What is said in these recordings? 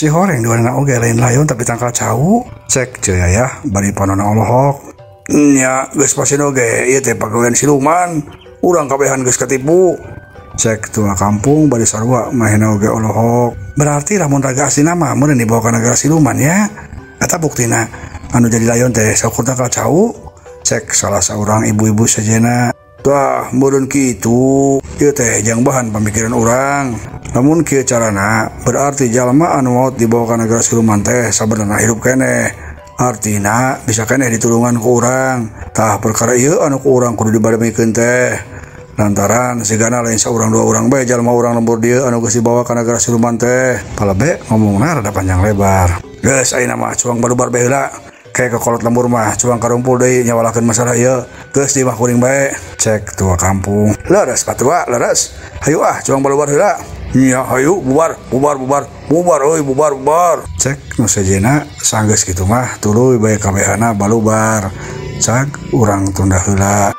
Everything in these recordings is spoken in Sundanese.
Si horeng duana oge lain layon tapi tangkal cau. Cek ceuk ya bari panonna Olahok. Nya geus pasin oge ieu teh pagawean siluman. Urang kabehan geus katipu. Cek tua kampung bari sarua mahena oge Olahok. Berarti lamun raga asli nama meureun dibawa ka negara siluman ya. Eta buktina anu jadi layon teh saukur tangkal cau. Cek salah seorang ibu-ibu sejenna. Tah meureun kitu ieu teh jang bahan pamikiran urang. Namun kieu carana berarti jalma anu maot dibawa ka negara siluman teh sabenerna hidup keneh. Artina bisa keneh ditulungan ku urang. Tah perkara ieu anu ku urang kudu dibadamikeun teh. Lantaran sigana lain saurang dua urang bae jalma urang lembur dieu anu geus dibawa ka negara siluman teh. Palebe ngomongna rada panjang lebar. Geus ayeuna mah cuang balubar bae heula. Kayak kekolot lembur mah cuang karumpul deui nyawalakeun masalah ieu. Geus di mah kuring bae. Cek tua kampung. Leres patua, leres. Hayu cuang balubar heula. Nya hayu bubar euy bubar. Cek nu sejenna sanggeus kitu mah tuluy bae kabehana balubar. Cak urang tunda heula.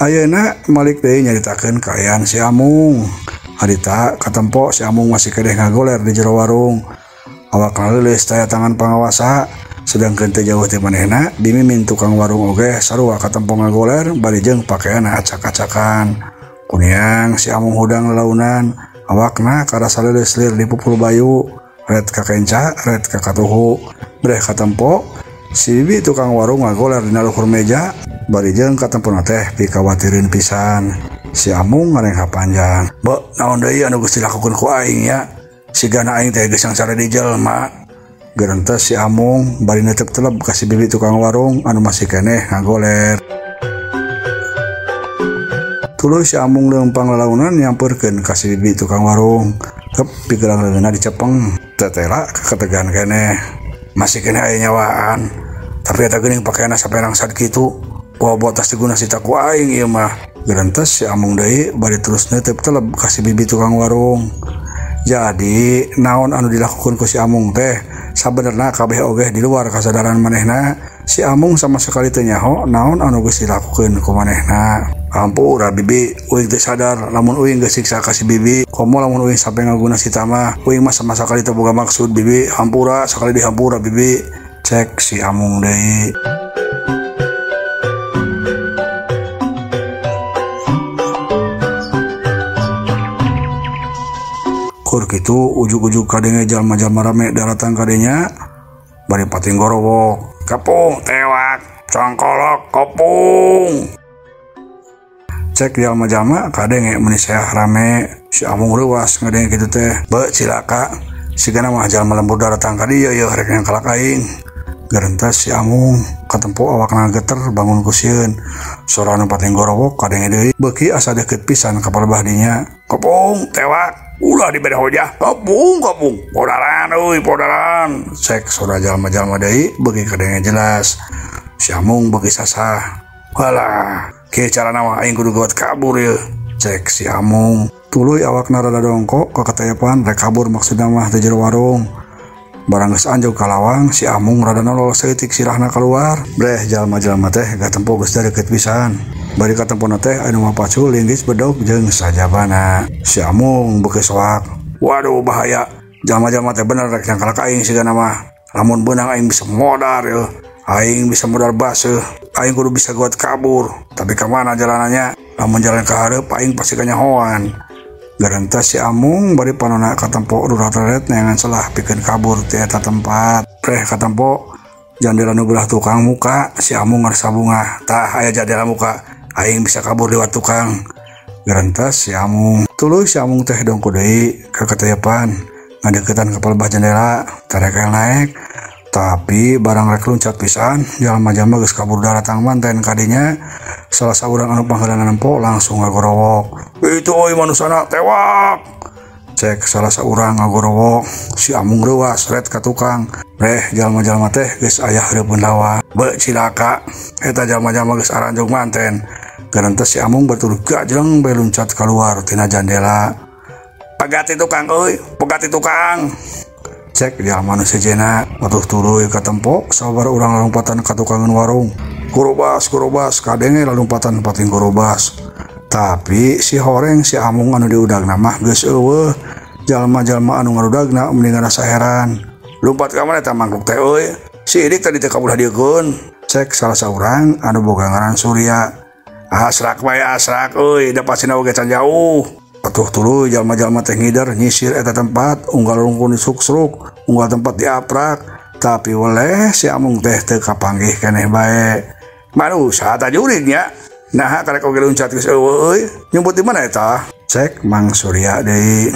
Ayeuna Malik deui nyaritakeun kaayaan si Amung. Harita katempo si Amung masih kedeh ngagoler di jero warung. Awakna leuleus taya tangan pangawasa, sedangkeun teu jauh ti manehna dimimin tukang warung oge sarua katempo ngagoler bari jeung pakeana acak-acakan. Kuniang si Amung hudang lelaunan, awakna karasa leuleus lir di pupul bayu, red ka kenca, red ka katuhu. Breh katempo si bibi tukang warung ngagoler dina luhur meja. Bari jeung katempuna teh pikawatireun pisan. Si Amung ngareng hapanjang. Be, naon deui anu geus dilakukeun ku aing ya? Sigana aing teh geus sangsara di jelema. Geurentes si Amung bari neuteup teleb ka si bibi tukang warung anu masih keneh ngagoler. Tuluy si Amung leumpang lelaunan nyampeurkeun ka si bibi tukang warung. Tep pigelang leungeunna dicepeng. Tetela kaketegan keneh. Masih keneh aya nyawaan. Tapi eta geuning pakeana saperang sad kitu. Wah buat tas diguna sita ku aing ieu mah. Geurentes si Amung deui bari terus neuteup teleb ka si bibi tukang warung. Jadi naon anu dilakukeun ku si Amung teh sabenerna kabeh oge di luar kasadaran manehna. Si Amung sama sekali teu nyaho naon anu geus dilakukeun ku manehna. Hampura bibi uing teu sadar lamun uing geus siksa ka si bibi. Komo lamun uing sampe ngaguna sita mah uing mah sama sekali teu boga maksud bibi. Hampura sakali dihampura bibi. Cek si Amung deui. Kur kitu ujug-ujug kadenge jalma-jalma rame daratang kadenya bari pating gorowok. Kapung tewak congkolok kopung. Cek jalma-jalma kadenge meuni seah rame. Si Amung reuwas ngadenge kitu teh. Be cilaka sigana mah jalma lembur daratang ka dieu yeuh rek yang kalak aing. Geurentes si Amung katempo awakna geter bangun ku sieun. Sora anu pating gorowok kadenge deui beuki asa deukeut pisan ka palebah dinya. Kopung tewak ulah dibere hojah. Kopung podaran. Cek sora jalma-jalma deui beuki kadenge jelas. Si Amung beuki sasah. Walah kieu carana mah aing kudu gawat kabur yeuh. Cek si Amung. Tuluy awakna rada dongko ka katayapan rek kabur maksudna mah teh jero warung. Barang geus anjog ka lawang si Amung rada nolol saeutik sirahna keluar. Breh jalma-jalma teh gatempo geus deukeut pisan. Bari katempona teh anu mapacu linggis bedog jeung sajabana. Si Amung beuki soak. Waduh bahaya. Jalma-jalma teh bener rek yang kalak aing sigana mah. Lamun beunang aing bisa modar yeuh. Aing bisa modal baseuh. Aing kudu bisa gawat kabur. Tapi ka mana jalanannya? Lamun jalan ka hareup aing pasti kanyahoan. Geurentes si Amung bari panonna katempo rurat-rurat neangan salah pikeun kabur ti eta tempat. Preh katempo jandela nu belah tukang muka si Amung ngarasa bunga. Tah aya jandela muka aing bisa kabur lewat tukang. Geurentes si Amung. Tuluy si Amung teh dongko deui ka katayapan ngadeuketan ka palebah jandela tarek naek. Tapi barang rek luncat pisan jalma-jalma geus kabur daratang manten kadinya. Salah saurang anu pangheulana nempo langsung ngagorowok. Itu oi manusana tewak. Cek salah saurang ngagorowok. Si Amung reuwas red ka tukang. Breh jalma-jalma teh geus aya hareupeun lawan. Be cilaka eta jalma-jalma geus aranjog manten. Garantes si Amung batur gajreng bae loncat keluar tina jendela. Pegati tukang euy, pegati tukang. Cek jalma nu sejenna atuh tuluy katempo sabar urang lalumpatan ka tukangan warung. Kurubas kadenge lalumpatan pating kurubas. Tapi si horeng si Amung anu diudagna mah geus eueuh. Jalma-jalma anu ngarudagna mendingan rasa heran. Lumpat ka mana eta mangkruk teh euy? Sidik tadi teh kabulah diekeun. Cek salah saurang anu boga ngaran Surya. Asrak bae asrak euy, da pasina oge can jauh. Atuh tuluy jalma-jalma teh ngider nyisir eta tempat, unggal rungkun disuksruk, unggal tempat diaprak. Tapi weleh si Amung teh teu kapanggih keneh bae. Manusa ta jurig nya. Nah karek oge loncat geus eueuh euy. Nyumput di mana eta? Cek Mang Surya deui.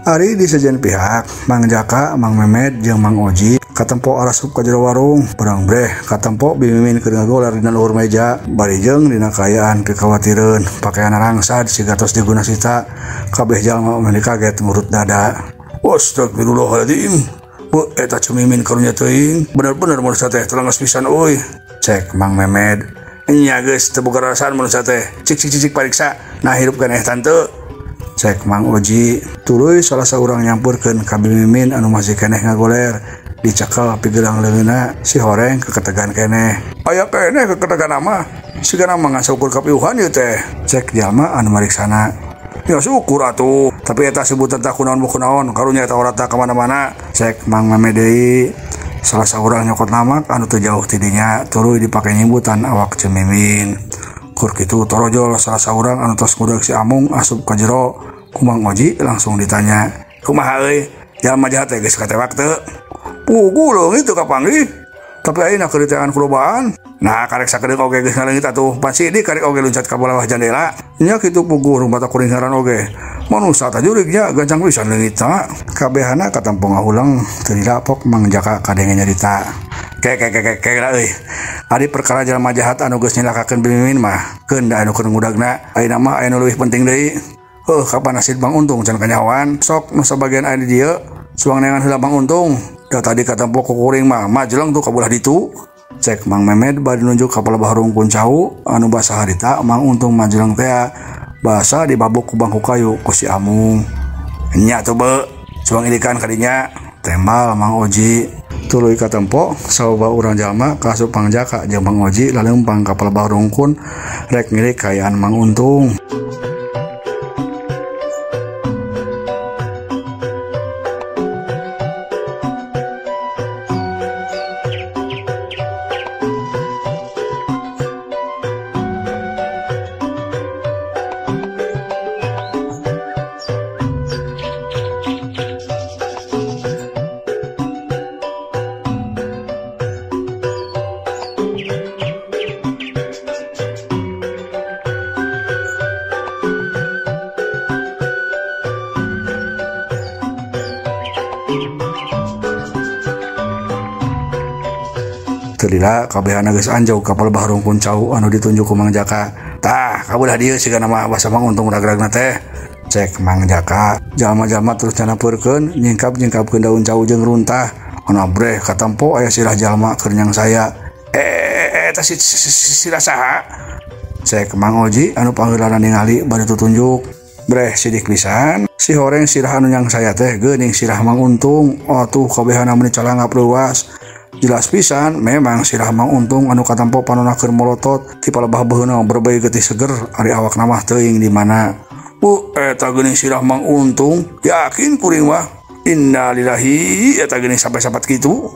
Ari di sejen pihak, Mang Jaka, Mang Memed, jeung Mang Oji katempo arasup ka jero warung. Perang breh katempo bimimin keur ngagoler dina luhur meja. Bari jeung dina kaayaan kekhawatireun pakaian rangsad siga tos diguna sita. Kabeh jalma meni kaget ngurut dada. Astagfirullahaladzim. Eta cumimin karunya teuing. Bener-bener manusia teh telangas pisan euy. Cek Mang Memed. Nya geus teu boga rasaan manusia teh. Cik pariksa. Nah hirup keneh tante. Cek Mang Oji, tuluy salah saurang nyampurkeun ka bimimin anu masih keneh ngagoler. Dicekel pigelang leungeuna si horeng keketegan keneh. Aya keneh keketegan mah. Sigana mah ngasukur ka piuhan ieu teh. Cek jalma anu mariksana. Ya syukur atuh, tapi eta sebutan tak kunaon karunya eta orata ka mana-mana. Cek Mang Memed deui. Salah saurang nyokot namak anu teu jauh ti dinya tuluy dipake nyimbutan awak cemimin. Kur kitu torojol salah saurang anu tos ngudag si Amung asup ka jero. Ku Mang Oji langsung ditanya, kumaha euy? Jalma jahat teh geus katewak teu? Pugu leungit teu kapanggih. Tapi ayeuna keur diteangan kulobaan. Nah karek sakedeuk oge geus ngaleungit atuh. Pan sidik karek oge loncat ka bawah jendela. Nya kitu pugu rumbata kuring ngaran oge. Manusa teh jurignya gancang pisan leungitna. Kabehana katampo ngahulang teu didapok Mang Jaka kadenge nyarita. Kek euy. Ari perkara jalma jahat anu geus nyilakakeun bimimin mah keun da anu keur ngudagna. Ayeuna mah aya nu leuwih penting deui. Kapan nasib Bang Untung can kanyawan. Sok nu sabagian aya di dieu suang neangan heula Bang Untung. Da tadi katempo ku kuring mah majeleng tuh kabulah ditu. Cek Mang Memed bari nunjuk ka palebah rungkun cau anu basa harita Mang Untung majeleng teh basa dibabuk ku bangku kayu ku si Amung. Nya tuh be suang ilikan kadinya tembal Mang Oji. Tuluy katempo saoba urang jalma kasup Mang Jaka jeung Mang Oji laleumpang ka palebah rungkun rek ngilik kaayaan Mang Untung. Lila kabehana geus anjau ka palebah rungkun cau anu ditunjuk ku Mang Jaka. Tah kabulah dieu sigana mah basa Mang Untung ragragna teh. Cek Mang Jaka. Jalma-jalma terus nyanapeurkeun nyingkap-nyingkapkeun daun cau jeung runtah. Anu breh katempo aya sirah jalma keur nyang saya. Eta sirah saha? Cek Mang Oji anu panggeulanan ningali bari tutunjuk. Breh sidik pisan. Si horeng sirah anu nyang saya teh geuning sirah Mang Untung. Atuh kabehana meni calangap leuwas. Jelas pisan memang sirah Mang Untung anu katampo panonna keur molotot ti palebah beunang berbei getih seger ari awak namah teuing di mana. Eta geuning sirah Mang Untung yakin kuring mah. Innalillahi eta geuning sampai sapat kitu.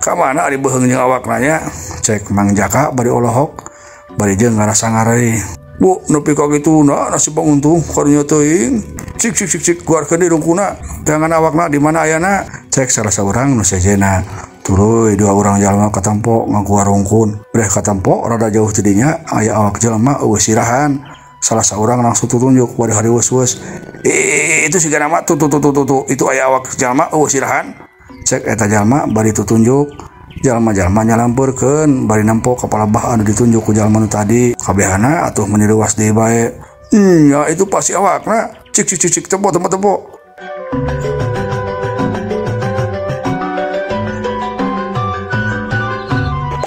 Ka mana ari beheung jeung awakna nya? Cek Mang Jaka bari olohok bari jeung ngarasa ngarei. Nepi ka kituna nasib Mang Untung karunya teuing. Cik keluarkeun di rungkuna. Tangan awakna di mana ayana? Cek salah saurang nu sejenna. Tuluy dua urang jalma katempo ngaguar rungkun. Breh katempo rada jauh ti dinya aya awak jalma eueuh sirahan. Salah saurang langsung tutunjuk bari hariweus-weus. Itu sigana mah tuh itu aya awak jalma eueuh sirahan. Cek eta jalma bari tutunjuk. Jalma-jalma nyalampurkeun bari nempo kepala bah anu ditunjuk ku jalma nu tadi. Kabehana atuh meni leuwas deui bae. Ya itu pasti awakna. Cik tempo.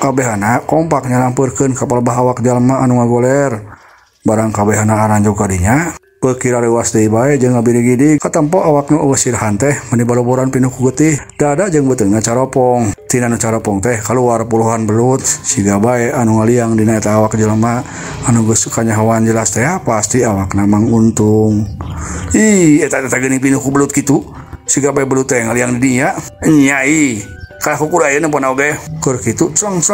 Kabehana kompak nyalampurkeun kepala bah awak jalma anu ngagoler. Barang kabehana aranjog kadinya, Bekira leuwas deui bae jeung ngabidi-gidi katempo awak nu sirhan teh meni baloboran pinuh ku getih dada jeung beuteungna caropong. Tina nu caropong teh kaluar puluhan belut siga bae anu ngaliang dina eta awak jelema anu geus kanyahoan jelas teh pasti awakna mang untung. Ih eta geuning pinuh ku belut kitu siga bae belut teh ngaliang di dinya. Nya ih kalah kukur ayeuna pun oge keur kitu sang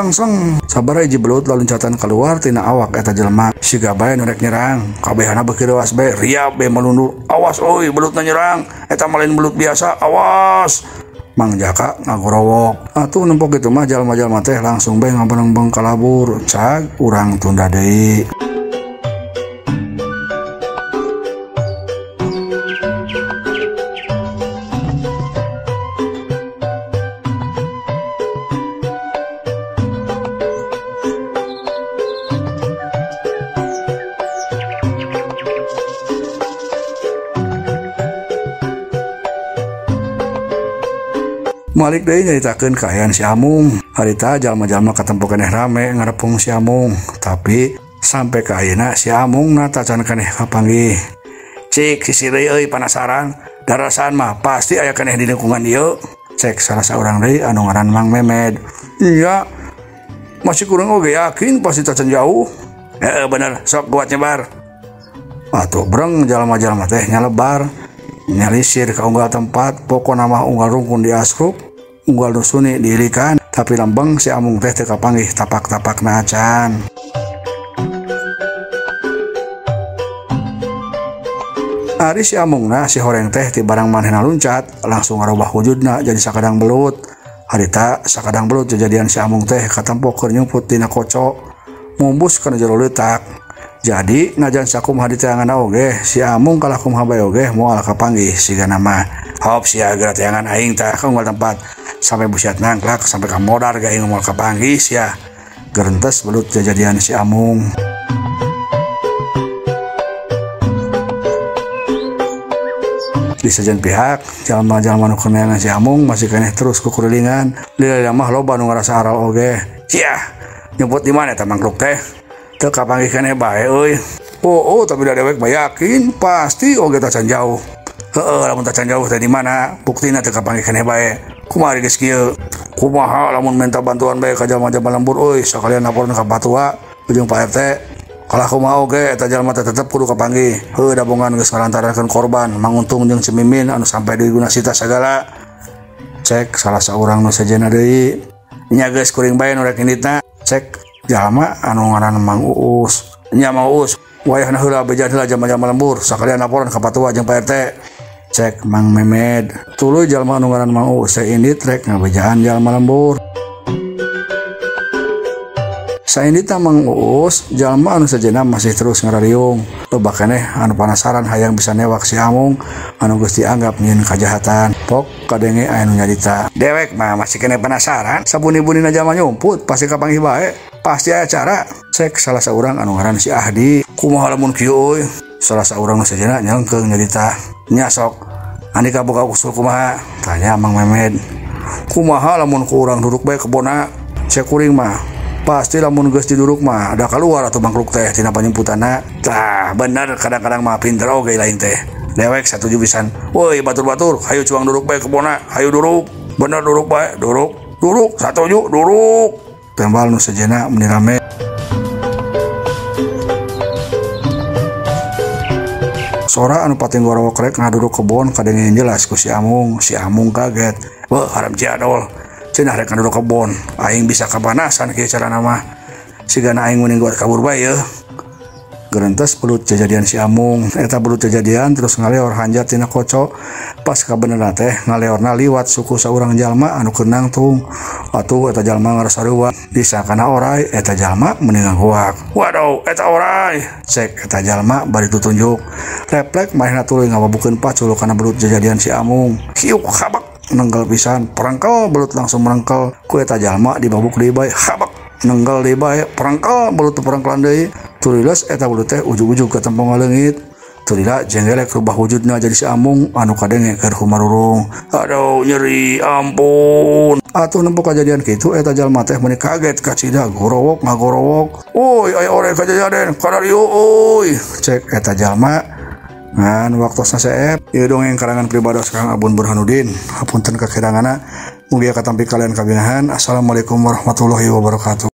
sabar hiji belut laluncatan keluar tina awak eta jelema siga bae nu rek nyerang kabehana beuki leuwas bae riap bae melundur awas euy belutna nyerang eta mah lain belut biasa awas. Mang Jaka ngagorowok atuh nempok kitu mah jalma-jalma teh langsung bae ngabeungbeng kalabur cag urang tunda deui. Malik deui nyaritakeun kaayaan si Amung. Harita jalma-jalma katempo keneh rame ngarepung si Amung, tapi sampai ka ayeuna si Amung na tacan keneh kapanggih. Cik sisi deui euy panasaran, darasan mah pasti aya keneh di lingkungan ieu. Cek salah saurang deui anu ngaran Mang Memed. Iya, masih kurang oge yakin pasti tacan jauh. Bener, sok buat nyebar. Atuh breng jalma-jalma teh nyalebar. Nyalisir ke unggal tempat pokok nama unggal rungkun di asrup unggal nusuni diirikan tapi lambang si Amung teh teka panggih tapak-tapak nacan. Ari si Amung na si horeng teh ti barang manehna luncat langsung ngarobah wujudna jadi sakadang belut. Harita sakadang belut kejadian si Amung teh katempo keur nyumput tina koco mumbus kana jero leutak. Jadi najan sakum hadi teangan oge si Amung kalah kumaha bae oge moal kapanggih siga nama hop sia geura teangan aing tah ka unggal tempat sampai busiat nangklak sampai ka modar ge aing moal kapanggih sia geurentes belut kejadian si Amung. Di sejen pihak jalma-jalma nu keneangan si Amung masih keneh terus kukurilingan lila mah loba nu ngarasa aral oge. Cia nyebut di mana eta mangkluk teh teu kapanggih keneh bae euy. Oh tapi da dewek mah yakin pasti oge tacan jauh. Lamun tacan jauh teh di mana buktina teu kapanggih keneh bae. Kumaha geus kieu? Kumaha lamun minta bantuan bae ka jalma-jalma lembur euy sakalian laporna ka Patua ujung Pak RT. Kalah kumaha oge eta jalma teh tetep kudu kapanggih. Da bongan geus ngalantarankeun korban Mang Untung jeung Cemimin anu sampai deui guna sita sagala. Cek salah saurang nu sejenna deui. Nya geus kuring bae nu rek inditna. Cek jalma anu ngaran Mang Uus. Nya Mang Uus wayahna heula bejan heula jalma-jalma lembur sakalian laporan ka Patua jeung Pak RT. Cek Mang Memed tuluy jalma anu ngaran Mang Uus teh indit rek ngabejaan jalma lembur. Sainditna Mang Uus jalma anu sejenna masih terus ngarariung loba keneh anu panasaran hayang bisa newak si Amung anu geus dianggap nyieun kajahatan. Pok kadenge aya nu nyarita dewek mah masih keneh penasaran sabuni-bunina jalma nyumput pasti kapanggih bae pasti aya cara. Cek salah saurang anu ngaran si Ahdi kumaha lamun kieu euy. Salah saurang nu sejenna nyengkeung nyarita nya sok andika boga usul kumaha tanya Mang Memed. Kumaha lamun ku urang duduk bae kebona. Cek kuring mah pasti lamun geus diduruk mah ada keluar atuh mangkluk teh tina panyumputanna. Tah bener kadang-kadang mah pinter oge lain teh. Dewek satuju pisan. Woi batur-batur hayu cuang duduk bae kebona hayu duruk. Bener duruk bae duruk satuju duruk. Tembal nu sejenna meni rame. Sora anu pating gorowok rek ngaduduk kebon kadenge jelas ku si Amung. Si Amung kaget. Wah harap jadol. Cenah rek ngaduduk kebon. Aing bisa kapanasan kieu carana mah. Sigana aing mending buat kabur bae yeuh. Geurentes belut kejadian si Amung. Eta belut kejadian terus ngaleor hanjat tina koco. Pas kabenerna teh ngaleorna liwat suku saurang jalma anu keur nangtung. Atuh eta jalma ngarasareuwa disangkana oray eta jalma mending ngagoak. Waduh eta oray. Cek eta jalma bari tutunjuk. Refleks manehna tuluy ngawabukeun pacul kana belut kejadian si Amung. Hiuk habak nenggal pisan perangkal belut langsung merengkel ku eta jalma dibabuk deui bae habak nenggal deui bae perangkal belut perangkalan deui tulilas eta belut teh ujug-ujug ka tempong leungit tulila jenggelek rubah wujudna jadi si Amung anu kadenge keur humarurung aduh nyeri ampun atuh nempo kejadian kitu eta jalma teh meuni kaget kacida gorowok ngagorowok woi aya ore kejadian kadarieu euy cek eta jalma ngan waktosna seep ieu dongeng karangan pribados Kang Abun Burhanuddin hapunten kakirangana mugia katampi kalian kabinahan. Assalamualaikum warahmatullahi wabarakatuh.